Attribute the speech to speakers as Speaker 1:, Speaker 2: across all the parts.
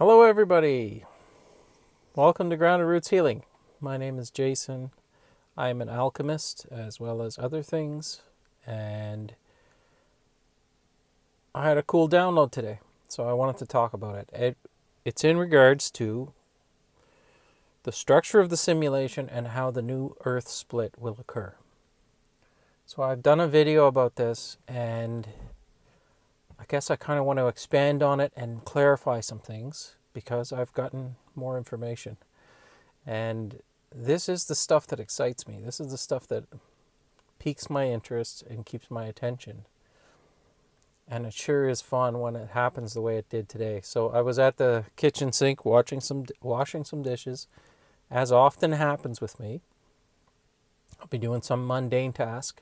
Speaker 1: Hello everybody! Welcome to Grounded Roots Healing. My name is Jason. I am an alchemist as well as other things, and I had a cool download today, so I wanted to talk about it. It's in regards to the structure of the simulation and how the new Earth split will occur. So I've done a video about this, and I guess I kind of want to expand on it and clarify some things because I've gotten more information. And this is the stuff that excites me. This is the stuff that piques my interest and keeps my attention. And it sure is fun when it happens the way it did today. So I was at the kitchen sink washing some dishes, as often happens with me. I'll be doing some mundane task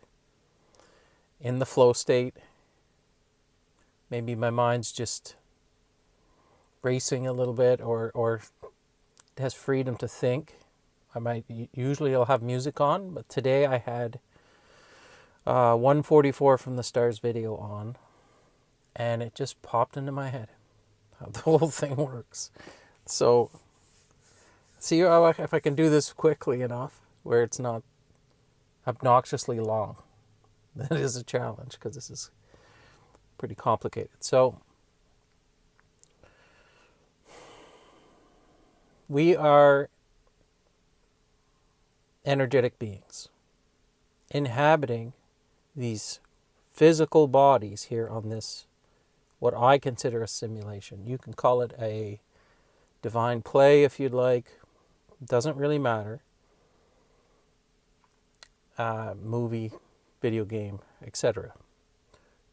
Speaker 1: in the flow state. Maybe my mind's just racing a little bit, or has freedom to think. Usually I'll have music on, but today I had 144 from the Stars video on, and it just popped into my head how the whole thing works. So see if I can do this quickly enough where it's not obnoxiously long. That is a challenge because this is pretty complicated. So we are energetic beings inhabiting these physical bodies here on this, what I consider a simulation. You can call it a divine play if you'd like. It doesn't really matter. Movie, video game, etc.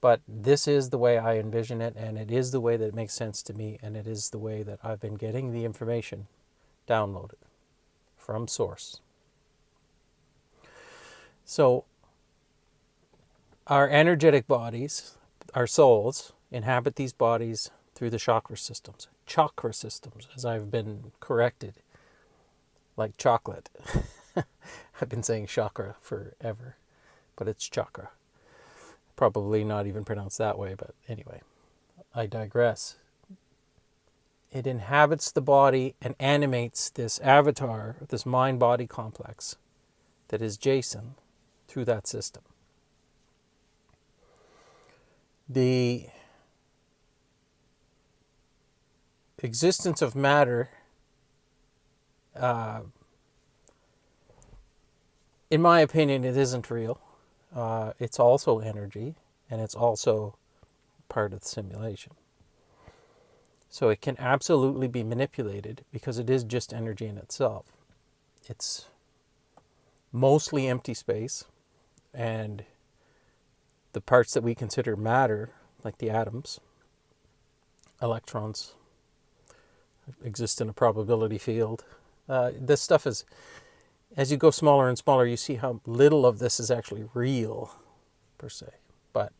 Speaker 1: But this is the way I envision it, and it is the way that it makes sense to me, and it is the way that I've been getting the information downloaded from source. So our energetic bodies, our souls, inhabit these bodies through the chakra systems, as I've been corrected, like chocolate. I've been saying chakra forever, but it's chakra. Probably not even pronounced that way, but anyway, I digress. It inhabits the body and animates this avatar, this mind-body complex that is Jason through that system. The existence of matter, in my opinion, it isn't real. It's also energy, and it's also part of the simulation. So it can absolutely be manipulated because it is just energy in itself. It's mostly empty space, and the parts that we consider matter, like the atoms, electrons, exist in a probability field. This stuff is, as you go smaller and smaller, you see how little of this is actually real, per se. But,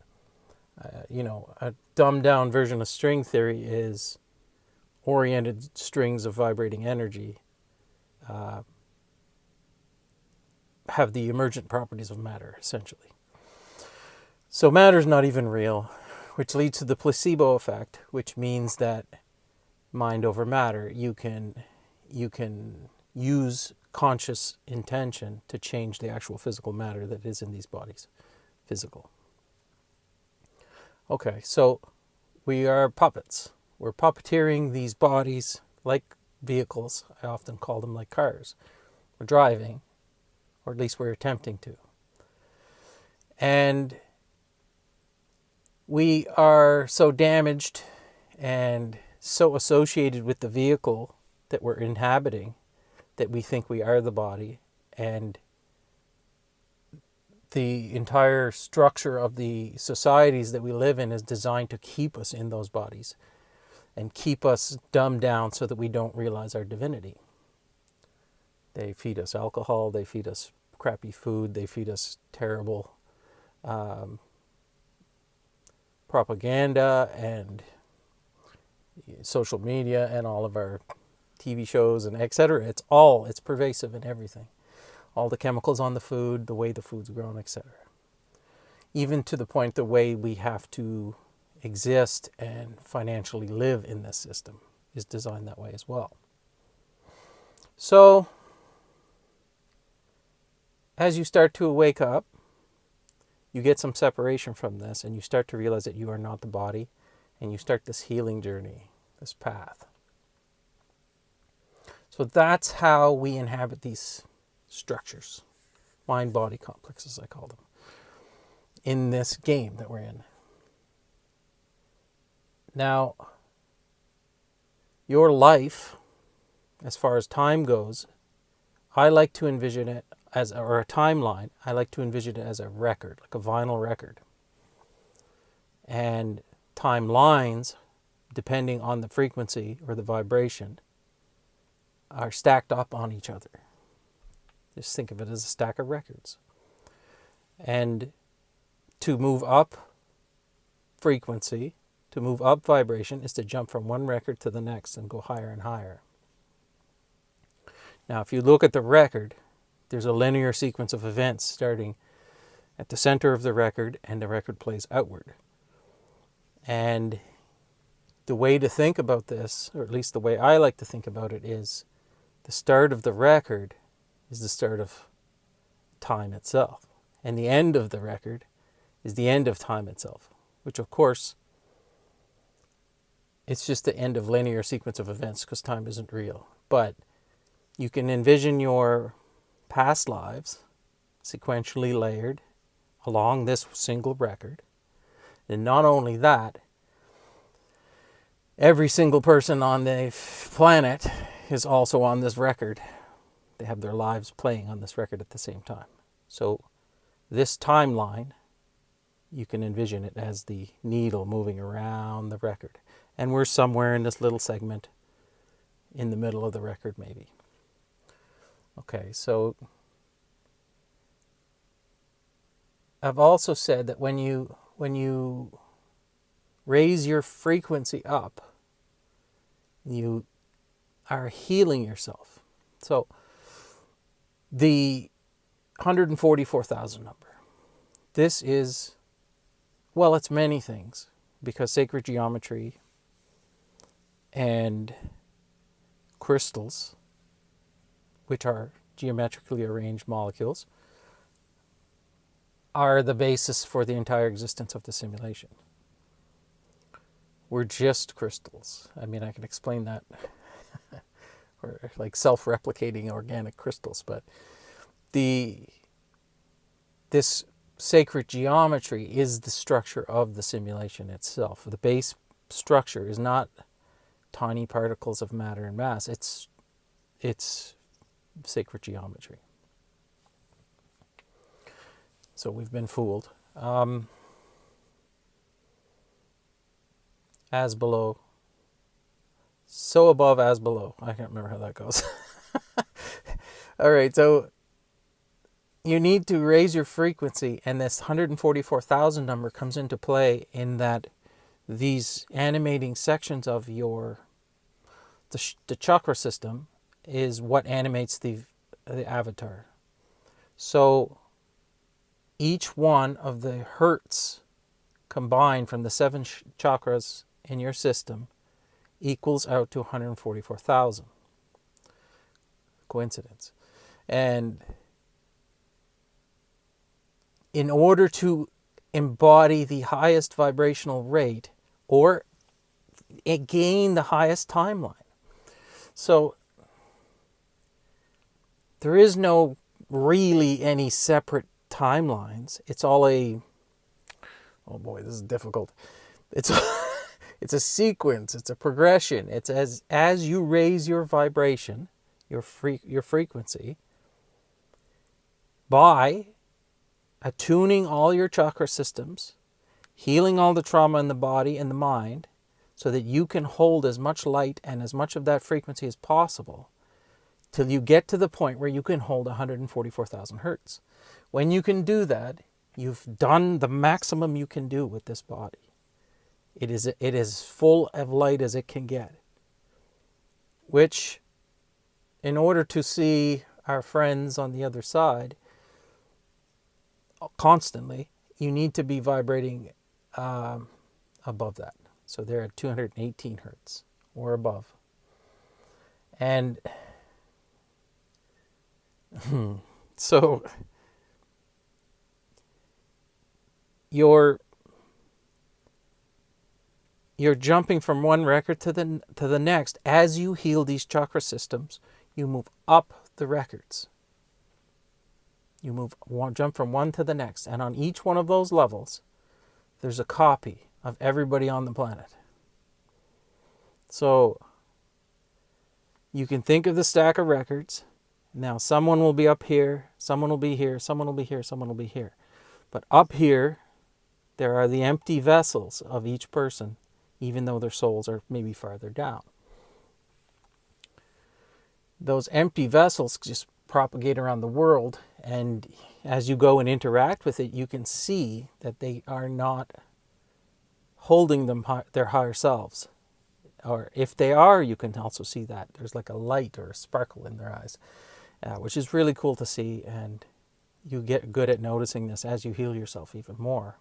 Speaker 1: a dumbed down version of string theory is oriented strings of vibrating energy have the emergent properties of matter, essentially. So matter's not even real, which leads to the placebo effect, which means that mind over matter, you can use conscious intention to change the actual physical matter that is in these bodies. Physical. Okay, so we are puppets. We're puppeteering these bodies like vehicles. I often call them like cars. We're driving, or at least we're attempting to. And we are so damaged and so associated with the vehicle that we're inhabiting that we think we are the body, and the entire structure of the societies that we live in is designed to keep us in those bodies and keep us dumbed down so that we don't realize our divinity. They feed us alcohol, they feed us crappy food, they feed us terrible propaganda and social media and all of our TV shows and etc. It's pervasive in everything. All the chemicals on the food, the way the food's grown, etc. Even to the point the way we have to exist and financially live in this system is designed that way as well. So, as you start to wake up, you get some separation from this, and you start to realize that you are not the body, and you start this healing journey, this path. So that's how we inhabit these structures, mind-body complexes, I call them, in this game that we're in. Now, your life, as far as time goes, I like to envision it as, or a timeline, I like to envision it as a record, like a vinyl record. And timelines, depending on the frequency or the vibration, are stacked up on each other. Just think of it as a stack of records. And to move up frequency, to move up vibration, is to jump from one record to the next and go higher and higher. Now, if you look at the record, there's a linear sequence of events starting at the center of the record, and the record plays outward. And the way to think about this, or at least the way I like to think about it, is the start of the record is the start of time itself. And the end of the record is the end of time itself, which of course, it's just the end of linear sequence of events because time isn't real. But you can envision your past lives sequentially layered along this single record. And not only that, every single person on the planet is also on this record. They have their lives playing on this record at the same time. So this timeline, you can envision it as the needle moving around the record. And we're somewhere in this little segment in the middle of the record, maybe. Okay, so I've also said that when you raise your frequency up, you are healing yourself. So the 144,000 number, this is, well, it's many things, because sacred geometry and crystals, which are geometrically arranged molecules, are the basis for the entire existence of the simulation. We're just crystals. I mean, I can explain that. Or like self-replicating organic crystals, but this sacred geometry is the structure of the simulation itself. The base structure is not tiny particles of matter and mass. It's sacred geometry. So we've been fooled. As below, so above as below. I can't remember how that goes. All right, so you need to raise your frequency, and this 144,000 number comes into play in that these animating sections of the chakra system is what animates the avatar. So each one of the hertz combined from the 7 chakras in your system equals out to 144,000. Coincidence. And in order to embody the highest vibrational rate or gain the highest timeline. So there is no really any separate timelines. It's all oh boy, this is difficult. It's it's a sequence, it's a progression. It's as you raise your vibration, your frequency, by attuning all your chakra systems, healing all the trauma in the body and the mind, so that you can hold as much light and as much of that frequency as possible, till you get to the point where you can hold 144,000 hertz. When you can do that, you've done the maximum you can do with this body. It is full of light as it can get. Which, in order to see our friends on the other side constantly, you need to be vibrating above that. So they're at 218 hertz or above. And so you're jumping from one record to the next. As you heal these chakra systems, you move up the records. You jump from one to the next, and on each one of those levels, there's a copy of everybody on the planet. So you can think of the stack of records. Now, someone will be up here, someone will be here, someone will be here, someone will be here. But up here, there are the empty vessels of each person, even though their souls are maybe farther down. Those empty vessels just propagate around the world, and as you go and interact with it, you can see that they are not holding their higher selves. Or if they are, you can also see that there's like a light or a sparkle in their eyes, which is really cool to see, and you get good at noticing this as you heal yourself even more.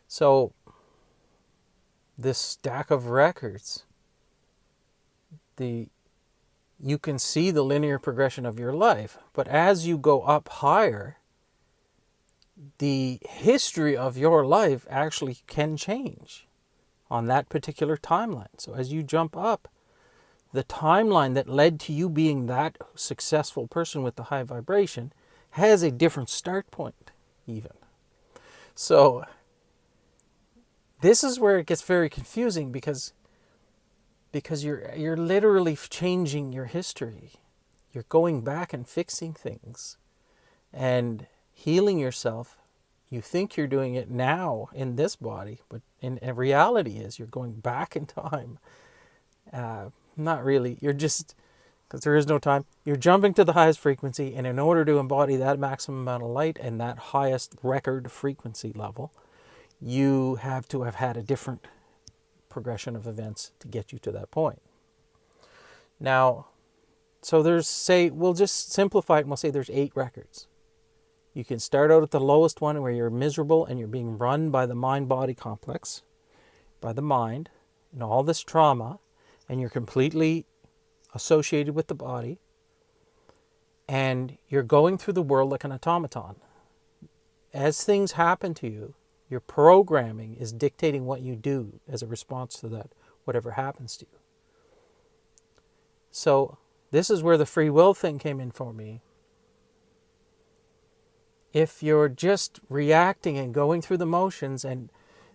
Speaker 1: So this stack of records, you can see the linear progression of your life, but as you go up higher, the history of your life actually can change on that particular timeline. So as you jump up, the timeline that led to you being that successful person with the high vibration has a different start point even. So this is where it gets very confusing because you're literally changing your history. You're going back and fixing things and healing yourself. You think you're doing it now in this body, but in reality is you're going back in time. Not really. You're just, because there is no time, you're jumping to the highest frequency, and in order to embody that maximum amount of light and that highest record frequency level, you have to have had a different progression of events to get you to that point. Now, so we'll just simplify it and we'll say there's 8 records. You can start out at the lowest one where you're miserable and you're being run by the mind-body complex, by the mind, and all this trauma, and you're completely associated with the body, and you're going through the world like an automaton. As things happen to you, your programming is dictating what you do as a response to that, whatever happens to you. So this is where the free will thing came in for me. If you're just reacting and going through the motions, and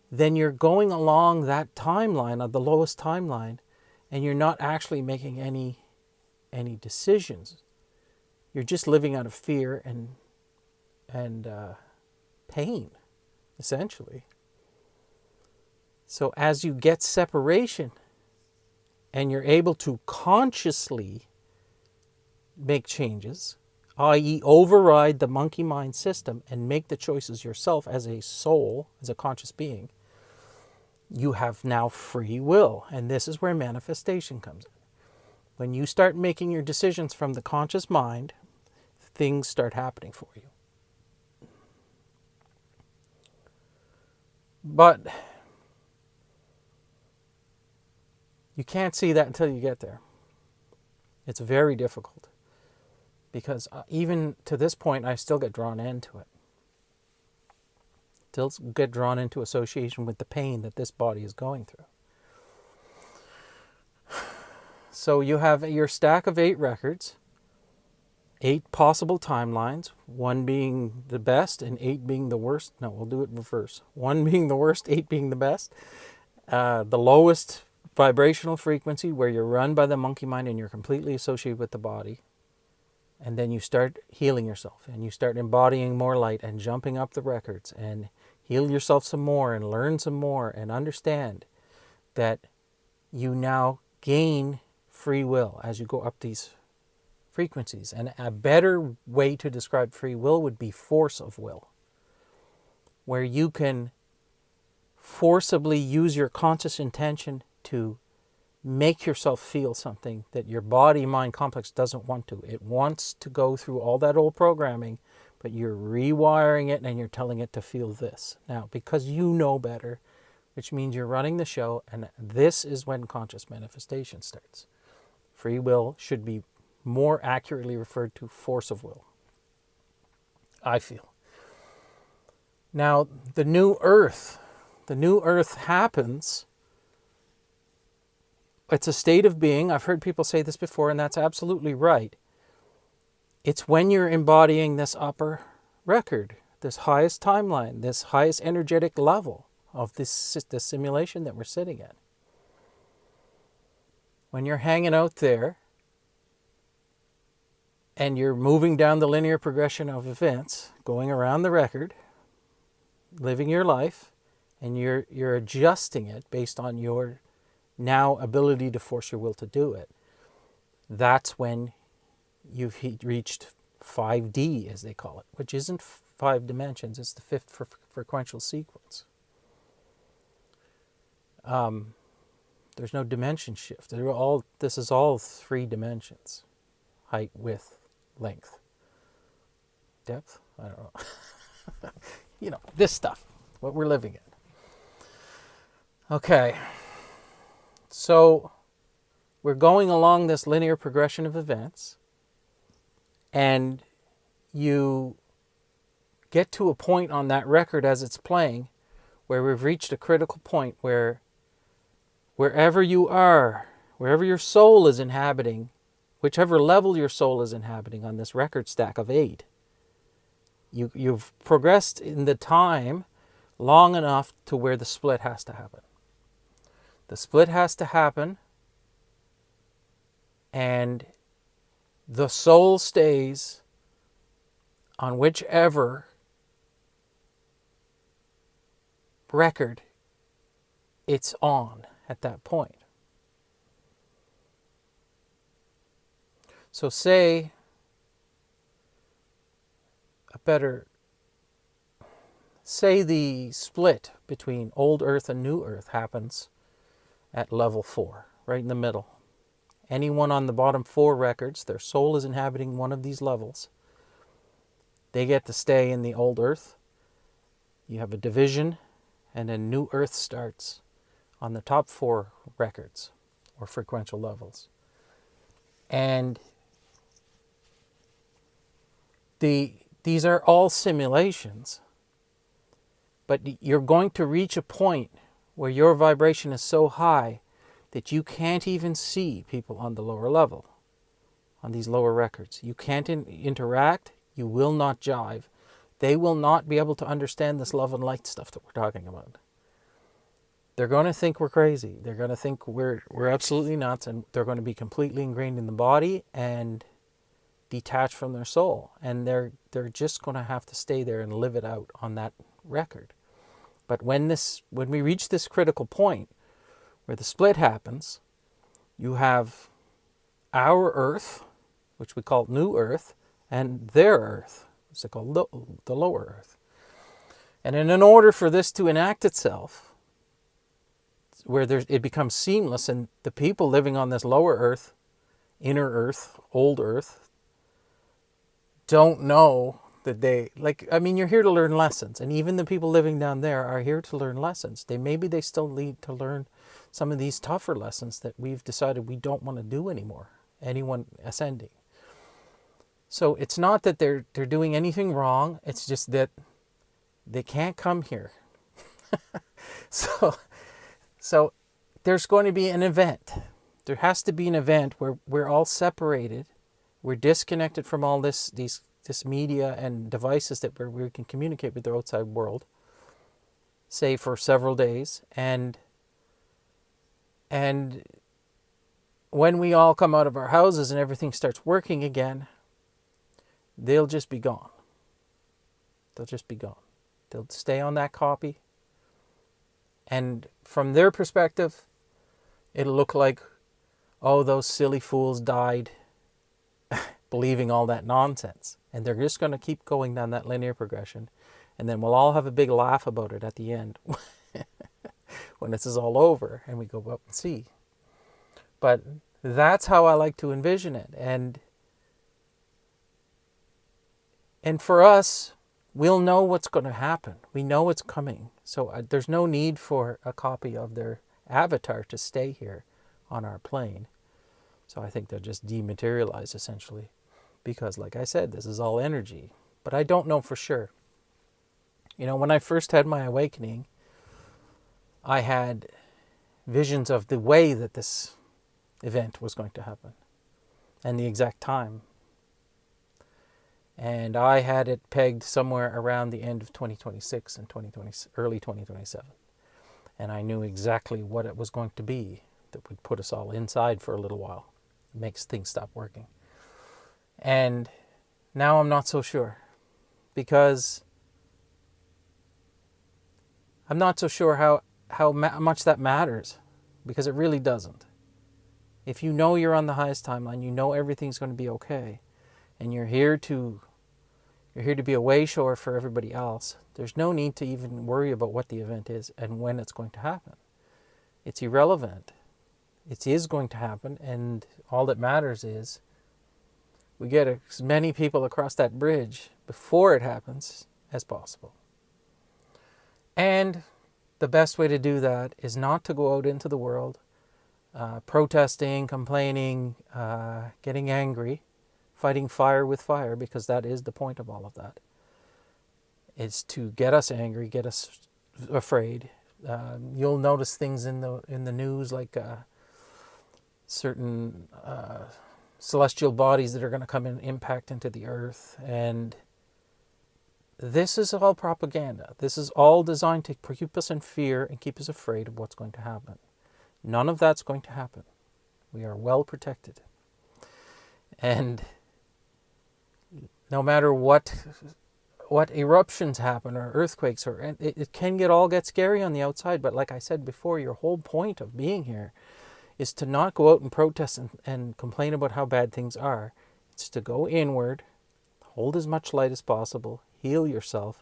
Speaker 1: then you're going along that timeline, of the lowest timeline, and you're not actually making any decisions. You're just living out of fear and pain, essentially. So as you get separation and you're able to consciously make changes, i.e. override the monkey mind system and make the choices yourself as a soul, as a conscious being, you have now free will. And this is where manifestation comes in. When you start making your decisions from the conscious mind, things start happening for you. But you can't see that until you get there. It's very difficult. Because even to this point, I still get drawn into it. Still get drawn into association with the pain that this body is going through. So you have your stack of 8 records, 8 possible timelines, 1 being the best and 8 being the worst. No, we'll do it reverse. 1 being the worst, 8 being the best. The lowest vibrational frequency where you're run by the monkey mind and you're completely associated with the body. And then you start healing yourself and you start embodying more light and jumping up the records and heal yourself some more and learn some more and understand that you now gain free will as you go up these frequencies. And a better way to describe free will would be force of will, where you can forcibly use your conscious intention to make yourself feel something that your body-mind complex doesn't want to. It wants to go through all that old programming, but you're rewiring it and you're telling it to feel this. Now, because you know better, which means you're running the show, and this is when conscious manifestation starts. Free will should be more accurately referred to force of will, I feel. Now, the new earth happens. It's a state of being. I've heard people say this before, and that's absolutely right. It's when you're embodying this upper record, this highest timeline, this highest energetic level of this simulation that we're sitting in. When you're hanging out there and you're moving down the linear progression of events, going around the record, living your life, and you're adjusting it based on your now ability to force your will to do it. That's when you've reached 5D, as they call it, which isn't 5 dimensions, it's the 5th frequential sequence. There's no dimension shift. This is all 3 dimensions: height, width, length, depth. I don't know. This stuff, what we're living in. Okay, so we're going along this linear progression of events, and you get to a point on that record as it's playing where we've reached a critical point where wherever you are, wherever your soul is inhabiting, whichever level your soul is inhabiting on this record stack of 8, you've progressed in the time long enough to where the split has to happen. The split has to happen, and the soul stays on whichever record it's on at that point. So say the split between old Earth and new Earth happens at level 4, right in the middle. Anyone on the bottom 4 records, their soul is inhabiting one of these levels. They get to stay in the old Earth. You have a division, and a new Earth starts on the top 4 records or frequential levels. And these are all simulations, but you're going to reach a point where your vibration is so high that you can't even see people on the lower level, on these lower records. You can't interact. You will not jive. They will not be able to understand this love and light stuff that we're talking about. They're going to think we're crazy. They're going to think we're absolutely nuts, and they're going to be completely ingrained in the body and detached from their soul. And they're just going to have to stay there and live it out on that record. But when we reach this critical point where the split happens, you have our Earth, which we call New Earth, and their Earth, which they call the Lower Earth. And in order for this to enact itself, where it becomes seamless, and the people living on this lower Earth, inner Earth, old Earth, don't know that you're here to learn lessons, and even the people living down there are here to learn lessons. Maybe they still need to learn some of these tougher lessons that we've decided we don't want to do anymore, anyone ascending. So it's not that they're doing anything wrong, it's just that they can't come here. So there's going to be an event. There has to be an event where we're all separated. We're disconnected from all this media and devices that we can communicate with the outside world, say for several days. And when we all come out of our houses and everything starts working again, they'll just be gone. They'll just be gone. They'll stay on that copy. And from their perspective, it'll look like, oh, those silly fools died believing all that nonsense. And they're just going to keep going down that linear progression. And then we'll all have a big laugh about it at the end when this is all over and we go up and see. But that's how I like to envision it. And for us, we'll know what's going to happen. We know it's coming. So there's no need for a copy of their avatar to stay here on our plane. So I think they'll just dematerialize essentially. Because like I said, this is all energy. But I don't know for sure. You know, when I first had my awakening, I had visions of the way that this event was going to happen and the exact time. And I had it pegged somewhere around the end of 2026 and early 2027. And I knew exactly what it was going to be that would put us all inside for a little while. It makes things stop working. And now I'm not so sure, because I'm not so sure how much that matters, because it really doesn't. If you know you're on the highest timeline, you know everything's going to be okay, and you're here to be a way shower for everybody else, there's no need to even worry about what the event is and when it's going to happen. It's irrelevant. It is going to happen, and all that matters is we get as many people across that bridge before it happens as possible. And the best way to do that is not to go out into the world protesting, complaining, getting angry, fighting fire with fire, because that is the point of all of that. It's to get us angry, get us afraid. You'll notice things in the news like certain celestial bodies that are going to come and impact into the earth, and this is all propaganda. This is all designed to keep us in fear and keep us afraid of what's going to happen. None of that's going to happen. We are well protected. And no matter what eruptions happen or earthquakes, or it can get scary on the outside, but like I said before, your whole point of being here is to not go out and protest and complain about how bad things are. It's to go inward, hold as much light as possible, heal yourself,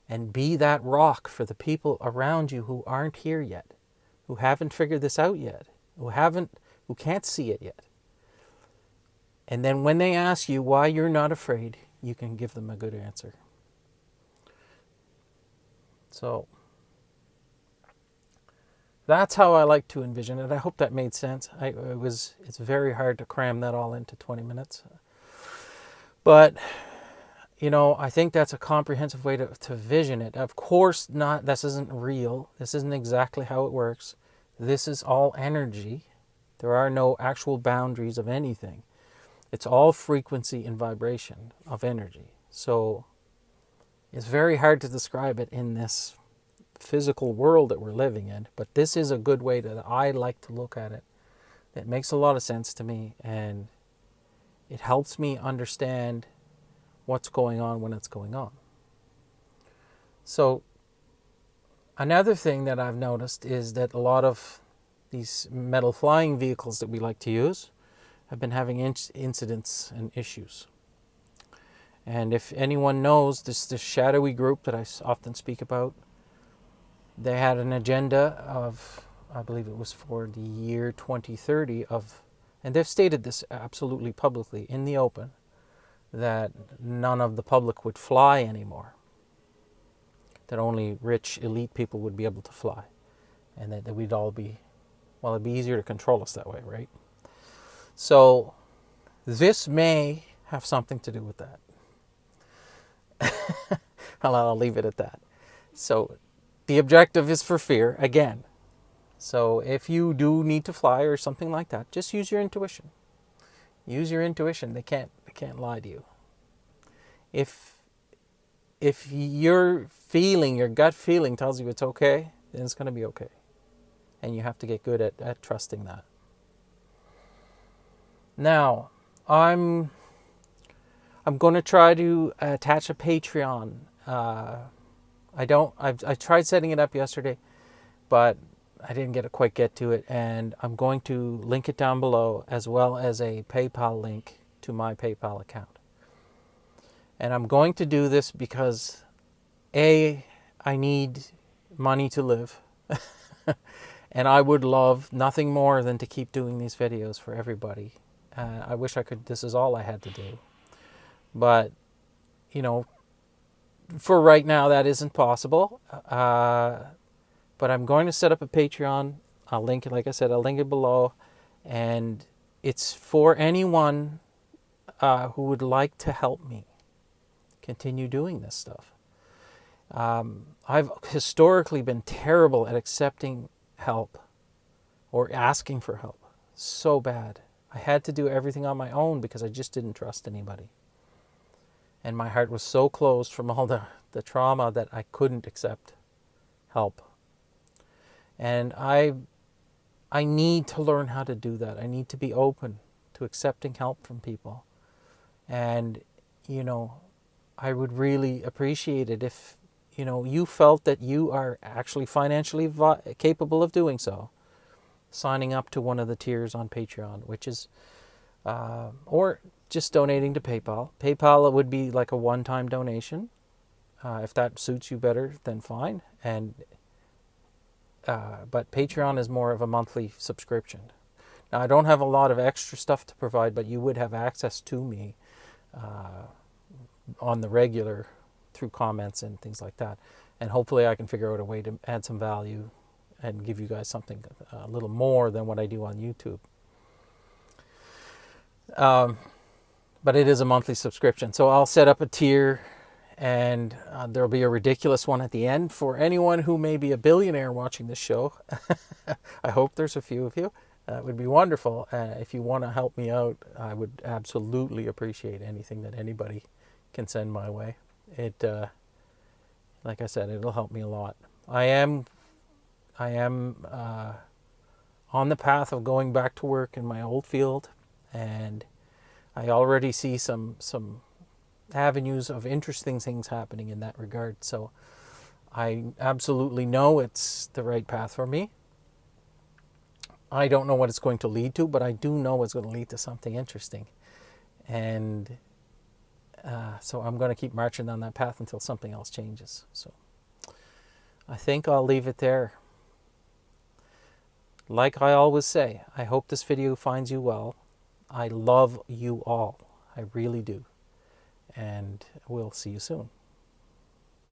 Speaker 1: and be that rock for the people around you who aren't here yet, who haven't figured this out yet, who can't see it yet. And then when they ask you why you're not afraid, you can give them a good answer. So that's how I like to envision it. I hope that made sense. It's very hard to cram that all into 20 minutes. But, you know, I think that's a comprehensive way to vision it. Of course not, this isn't real. This isn't exactly how it works. This is all energy. There are no actual boundaries of anything. It's all frequency and vibration of energy. So it's very hard to describe it in this physical world that we're living in, but this is a good way that I like to look at it. It makes a lot of sense to me, and it helps me understand what's going on when it's going on. So another thing that I've noticed is that a lot of these metal flying vehicles that we like to use have been having incidents and issues. And if anyone knows this shadowy group that I often speak about, they had an agenda of, I believe it was for the year 2030 and they've stated this absolutely publicly in the open, that none of the public would fly anymore. That only rich, elite people would be able to fly. And that we'd all be, well, it'd be easier to control us that way, right? So this may have something to do with that. I'll leave it at that. So the objective is for fear, again. So if you do need to fly or something like that, just use your intuition. Use your intuition. They can't lie to you. If your gut feeling tells you it's okay, then it's going to be okay. And you have to get good at trusting that. Now, I'm going to try to attach a Patreon. I tried setting it up yesterday, but I didn't quite get to it, and I'm going to link it down below, as well as a PayPal link to my PayPal account. And I'm going to do this because I need money to live. And I would love nothing more than to keep doing these videos for everybody. I wish I could, this is all I had to do. But, you know, for right now, that isn't possible. But I'm going to set up a Patreon. I'll link it, like I said, I'll link it below. And it's for anyone who would like to help me continue doing this stuff. I've historically been terrible at accepting help or asking for help. So bad. I had to do everything on my own because I just didn't trust anybody. And my heart was so closed from all the trauma that I couldn't accept help. And I need to learn how to do that. I need to be open to accepting help from people. And, you know, I would really appreciate it if, you know, you felt that you are actually financially capable of doing so. Signing up to one of the tiers on Patreon, which is, or just donating to PayPal. PayPal would be like a one-time donation. If that suits you better, then fine. And but Patreon is more of a monthly subscription. Now, I don't have a lot of extra stuff to provide, but you would have access to me on the regular through comments and things like that. And hopefully I can figure out a way to add some value and give you guys something a little more than what I do on YouTube. But it is a monthly subscription. So I'll set up a tier, and there'll be a ridiculous one at the end for anyone who may be a billionaire watching this show. I hope there's a few of you. It would be wonderful. If you want to help me out, I would absolutely appreciate anything that anybody can send my way. It, like I said, it'll help me a lot. I am on the path of going back to work in my old field, and I already see some avenues of interesting things happening in that regard. So I absolutely know it's the right path for me. I don't know what it's going to lead to, but I do know it's going to lead to something interesting. And so I'm going to keep marching down that path until something else changes. So I think I'll leave it there. Like I always say, I hope this video finds you well. I love you all. I really do. And we'll see you soon.